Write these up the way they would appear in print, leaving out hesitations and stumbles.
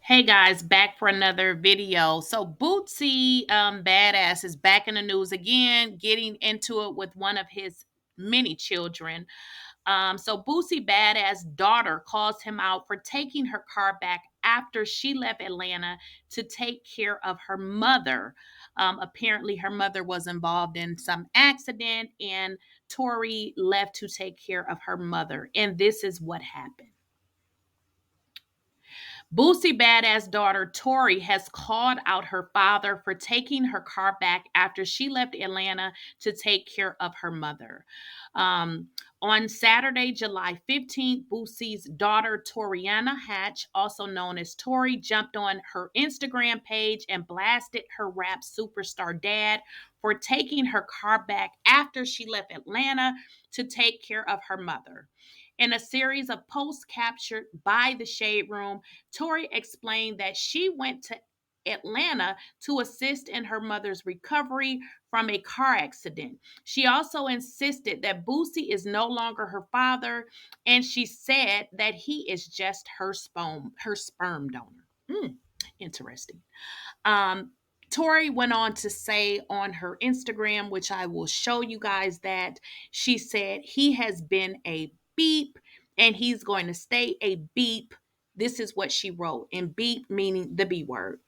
Hey guys, back for another video. So Bootsy Badass is back in the news again, getting into it with one of his many children. So Boosie Badass daughter calls him out for taking her car back after she left Atlanta to take care of her mother. Apparently, her mother was involved in some accident, and Tori left to take care of her mother. And this is what happened. Boosie Badass daughter Tori has called out her father for taking her car back after she left Atlanta to take care of her mother. On Saturday, July 15th, Boosie's daughter Toriana Hatch, also known as Tori, jumped on her Instagram page and blasted her rap superstar dad for taking her car back after she left Atlanta to take care of her mother. In a series of posts captured by the Shade Room, Tori explained that she went to Atlanta to assist in her mother's recovery from a car accident. She also insisted that Boosie is no longer her father, and she said that he is just her sperm donor. Interesting. Um, Tori went on to say on her Instagram, which I will show you guys, that she said he has been a beep and he's going to stay a beep. This is what she wrote, and beep meaning the B word.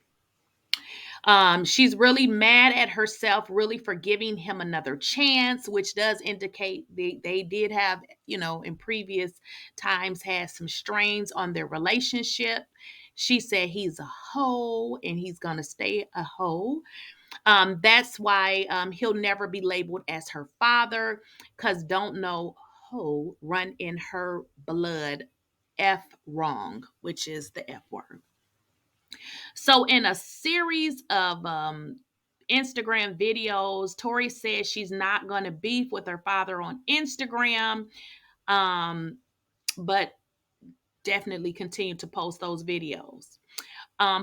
She's really mad at herself, really for giving him another chance, which does indicate they did have, in previous times had some strains on their relationship. She said he's a hoe and he's going to stay a hoe. That's why he'll never be labeled as her father, because don't know hoe run in her blood. F wrong, which is the F word. So, in a series of Instagram videos, Tori says she's not going to beef with her father on Instagram, um, but definitely continue to post those videos.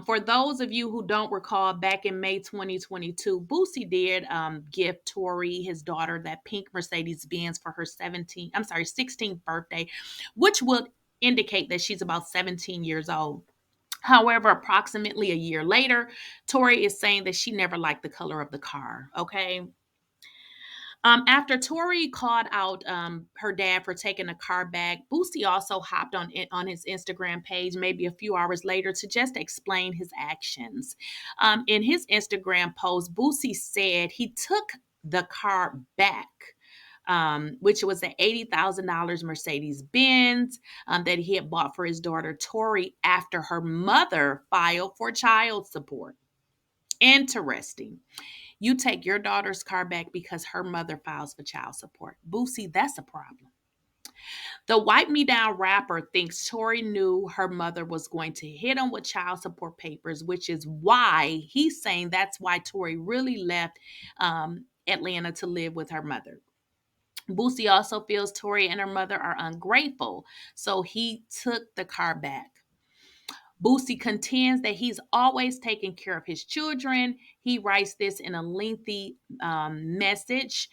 For those of you who don't recall, back in May 2022, Boosie did give Tori, his daughter, that pink Mercedes Benz for her 16th birthday, which would indicate that she's about 17 years old. However, approximately a year later, Tori is saying that she never liked the color of the car. Okay. After Tori called out her dad for taking the car back, Boosie also hopped on his Instagram page maybe a few hours later to just explain his actions. In his Instagram post, Boosie said he took the car back, which was an $80,000 Mercedes Benz that he had bought for his daughter Tori after her mother filed for child support. Interesting. You take your daughter's car back because her mother files for child support. Boosie, that's a problem. The Wipe Me Down rapper thinks Tori knew her mother was going to hit him with child support papers, which is why he's saying that's why Tori really left Atlanta to live with her mother. Boosie also feels Tori and her mother are ungrateful, so he took the car back. Boosie contends that he's always taken care of his children. He writes this in a lengthy message.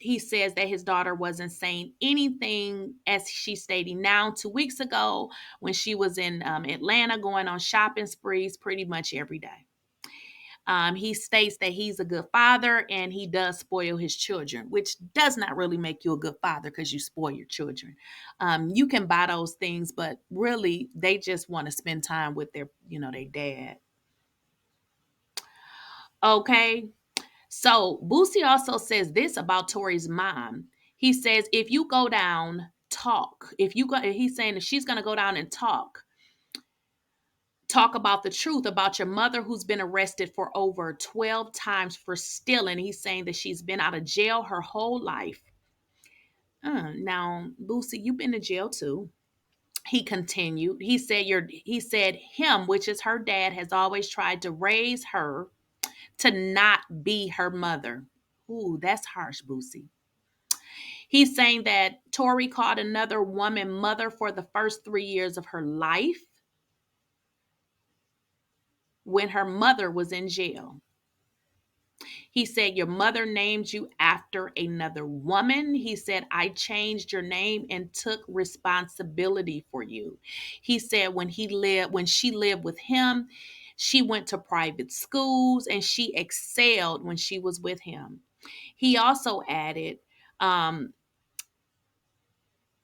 He says that his daughter wasn't saying anything, as she's stating now, 2 weeks ago when she was in Atlanta going on shopping sprees pretty much every day. He states that he's a good father and he does spoil his children, which does not really make you a good father because you spoil your children. You can buy those things, but really they just want to spend time with their dad. Okay. So Boosie also says this about Tori's mom. He says, if you go down, talk. If you go, he's saying that she's going to go down and talk about the truth about your mother, who's been arrested for over 12 times for stealing. He's saying that she's been out of jail her whole life. Now, Boosie, you've been to jail too. He continued. He said him, which is her dad, has always tried to raise her to not be her mother. Ooh, that's harsh, Boosie. He's saying that Tori called another woman mother for the first 3 years of her life when her mother was in jail. He said, your mother named you after another woman. He said, I changed your name and took responsibility for you. He said, when she lived with him, she went to private schools and she excelled when she was with him. He also added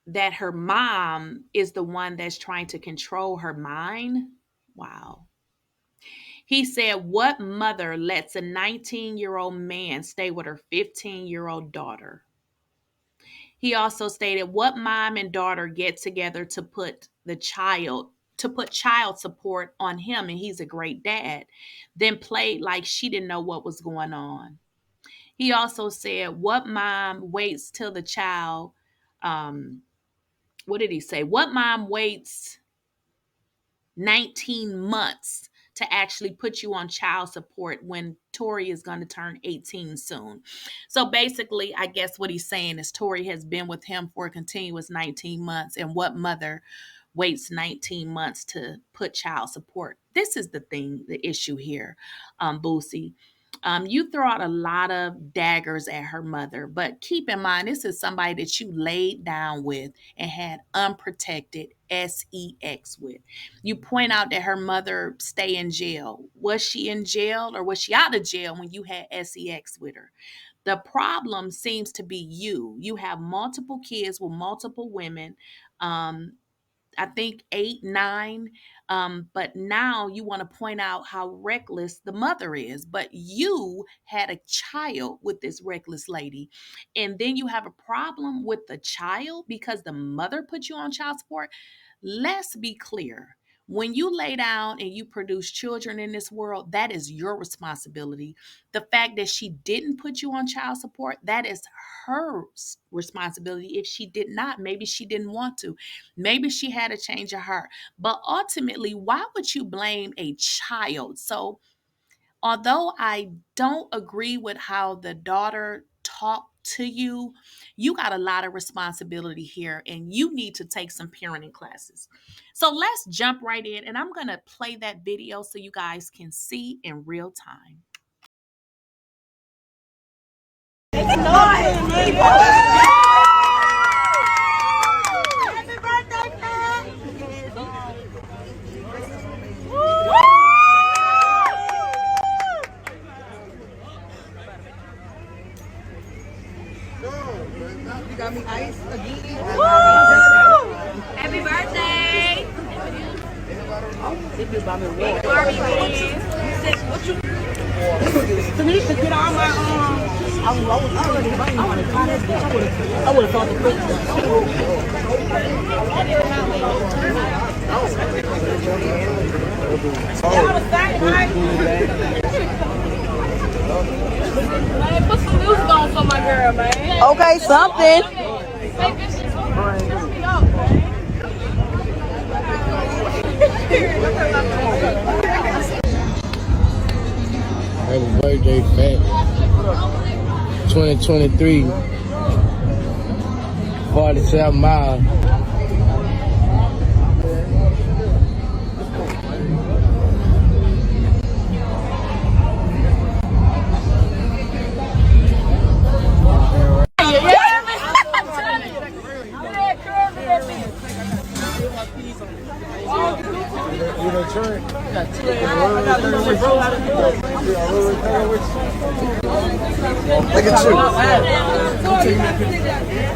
that her mom is the one that's trying to control her mind. Wow. He said, what mother lets a 19-year-old man stay with her 15-year-old daughter? He also stated, what mom and daughter get together to put child support on him, and he's a great dad, then played like she didn't know what was going on. He also said, what mom waits till the child, what did he say? What mom waits 19 months to actually put you on child support when Tori is going to turn 18 soon? So basically, I guess what he's saying is Tori has been with him for a continuous 19 months. And what mother waits 19 months to put child support? This is the issue here, Boosie. You throw out a lot of daggers at her mother, but keep in mind, this is somebody that you laid down with and had unprotected sex with. You point out that her mother stay in jail. Was she in jail or was she out of jail when you had sex with her? The problem seems to be you. You have multiple kids with multiple women. I think 8, 9. But now you want to point out how reckless the mother is. But you had a child with this reckless lady. And then you have a problem with the child because the mother put you on child support. Let's be clear. When you lay down and you produce children in this world, that is your responsibility. The fact that she didn't put you on child support, that is her responsibility. If she did not, maybe she didn't want to. Maybe she had a change of heart. But ultimately, why would you blame a child? So, although I don't agree with how the daughter talked to you, you got a lot of responsibility here and you need to take some parenting classes. So let's jump right in and I'm going to play that video so you guys can see in real time. You got me ice again. Happy birthday! Tanisha, get all my I would have thought the Christmas. Y'all was saying, right? Man, put some music on for my girl, man. Okay, something. Happy birthday, Fat. 2023, 47 miles. Look at you.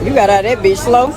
You got out of that bitch slow.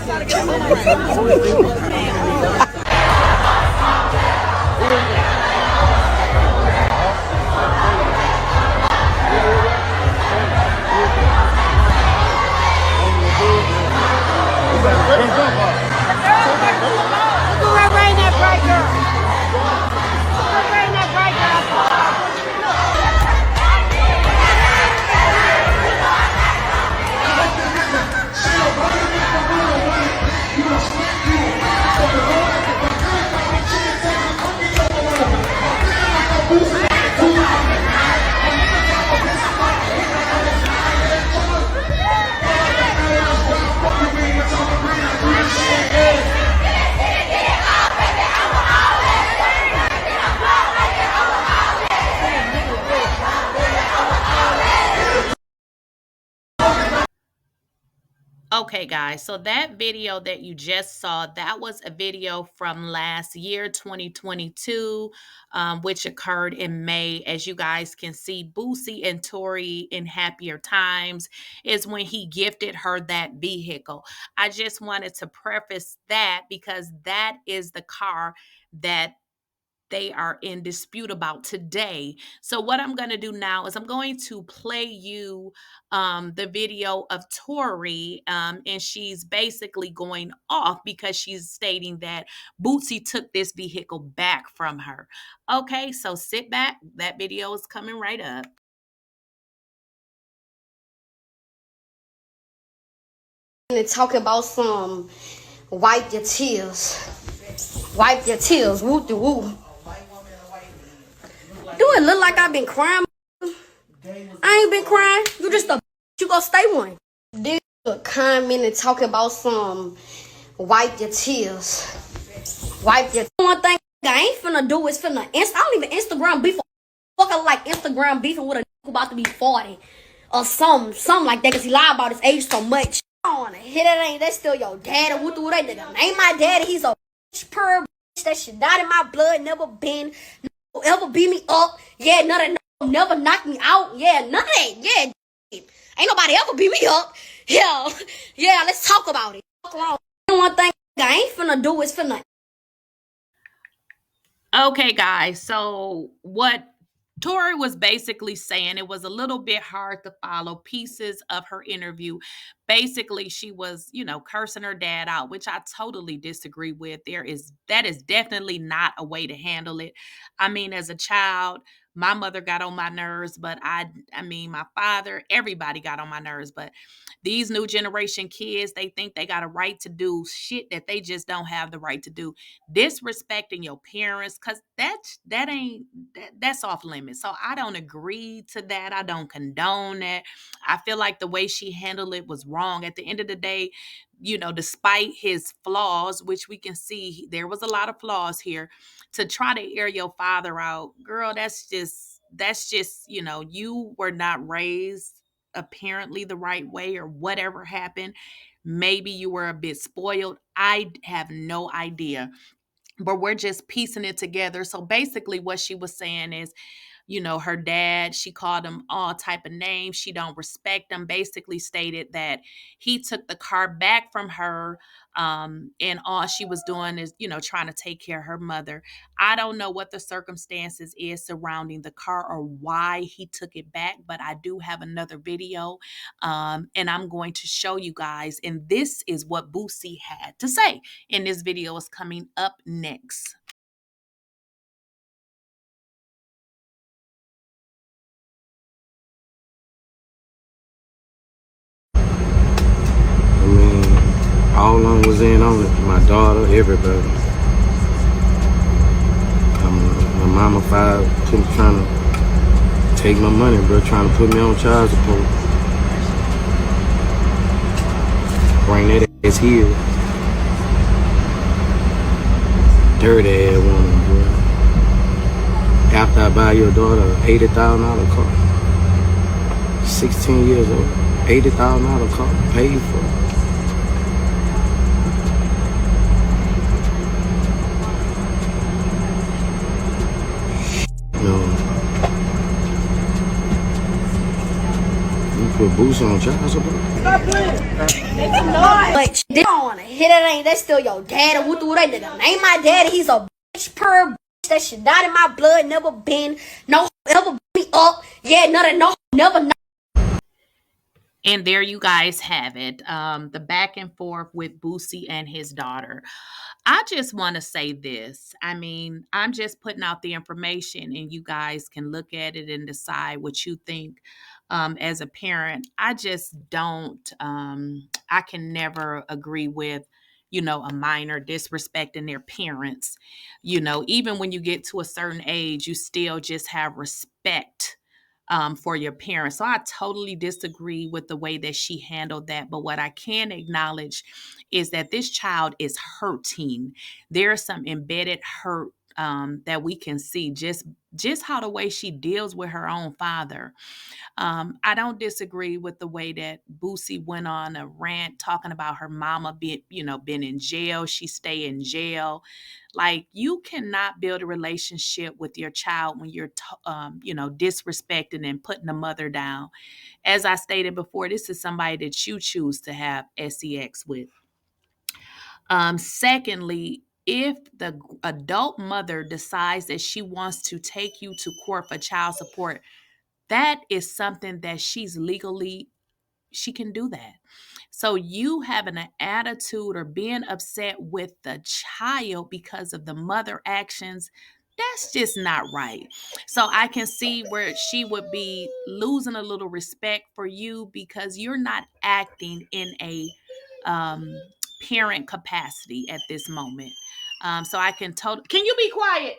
Okay, guys, so that video that you just saw, that was a video from last year, 2022, which occurred in May. As you guys can see, Boosie and Tori in happier times is when he gifted her that vehicle. I just wanted to preface that because that is the car that they are in dispute about today. So what I'm going to do now is I'm going to play you the video of Tori, and she's basically going off because she's stating that Bootsy took this vehicle back from her. Okay, so sit back. That video is coming right up. And talk about some wipe your tears. Wipe your tears. Woo de woo. Do it look like I've been crying? I ain't been crying. You just a you gonna stay one. This comment and talk about some wipe your tears. Wipe your one thing I ain't finna do is finna I don't even Instagram beef. Fucking like Instagram beefing with a who about to be 40 or something like that because he lied about his age so much. I don't wanna hit it, ain't that still your daddy? What do that nigga? Ain't my daddy, he's a pure bitch. That shit not in my blood, never been, no, ever beat me up. Yeah, none of that, never knocked me out. Yeah, none of that. Yeah, ain't nobody ever beat me up. Yeah, let's talk about it. One thing I ain't finna do is finna. Okay, guys, so what Tori was basically saying, it was a little bit hard to follow pieces of her interview. Basically, she was, cursing her dad out, which I totally disagree with. That is definitely not a way to handle it. I mean, as a child, my mother got on my nerves, but I mean, my father, everybody got on my nerves, but these new generation kids, they think they got a right to do shit that they just don't have the right to do. Disrespecting your parents, because that's off limits. So I don't agree to that. I don't condone that. I feel like the way she handled it was wrong. At the end of the day, despite his flaws, which we can see there was a lot of flaws here, to try to air your father out, girl, that's just you were not raised apparently the right way or whatever happened. Maybe you were a bit spoiled. I have no idea, but we're just piecing it together. So basically what she was saying is, her dad, she called him all type of names. She don't respect him. Basically stated that he took the car back from her, and all she was doing is, trying to take care of her mother. I don't know what the circumstances is surrounding the car or why he took it back, but I do have another video, and I'm going to show you guys. And this is what Boosie had to say. And this video is coming up next. I mean, all of them was in on it. My daughter, everybody. My mama five trying to take my money, bro, trying to put me on child support. Bring that ass here. Dirty ass woman, bro. After I buy your daughter a $80,000 car. 16 years old. $80,000 car paid for. You put Boosie on child support? But they don't wanna hit it, ain't that still your daddy? What do that nigga? Ain't my daddy, he's a bitch, pure bitch. That shit not in my blood, never been, no, ever beat me up. Yeah, none of no, never. And there you guys have it, the back and forth with Boosie and his daughter. I just want to say this. I mean, I'm just putting out the information and you guys can look at it and decide what you think. As a parent, I just don't, I can never agree with, a minor disrespecting their parents. Even when you get to a certain age, you still just have respect for your parents. So I totally disagree with the way that she handled that. But what I can acknowledge is that this child is hurting. There's some embedded hurt that we can see, just how the way she deals with her own father. I don't disagree with the way that Boosie went on a rant talking about her mama been in jail. She stay in jail. Like, you cannot build a relationship with your child when you're disrespecting and putting the mother down. As I stated before, this is somebody that you choose to have sex with. Secondly, if the adult mother decides that she wants to take you to court for child support, that is something that she can do that. So you having an attitude or being upset with the child because of the mother actions, that's just not right. So I can see where she would be losing a little respect for you because you're not acting in a um, parent capacity at this moment. So I can can you be quiet?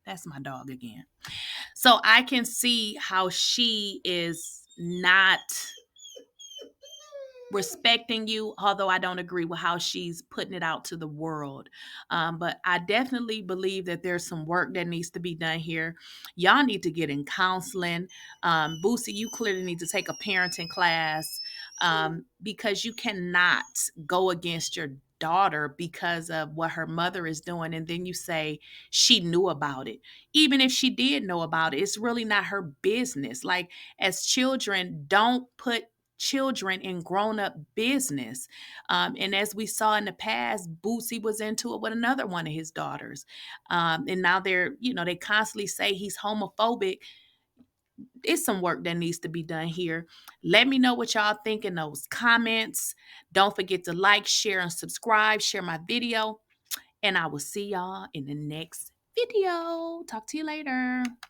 That's my dog again. So I can see how she is not respecting you, although I don't agree with how she's putting it out to the world. But I definitely believe that there's some work that needs to be done here. Y'all need to get in counseling. Boosie, you clearly need to take a parenting class because you cannot go against your daughter because of what her mother is doing, and then you say she knew about it. Even if she did know about it, it's really not her business. Like, as children, don't put children in grown-up business. And as we saw in the past, Boosie was into it with another one of his daughters. And now they constantly say he's homophobic. It's some work that needs to be done here. Let me know what y'all think in those comments. Don't forget to like, share, and subscribe. Share my video. And I will see y'all in the next video. Talk to you later.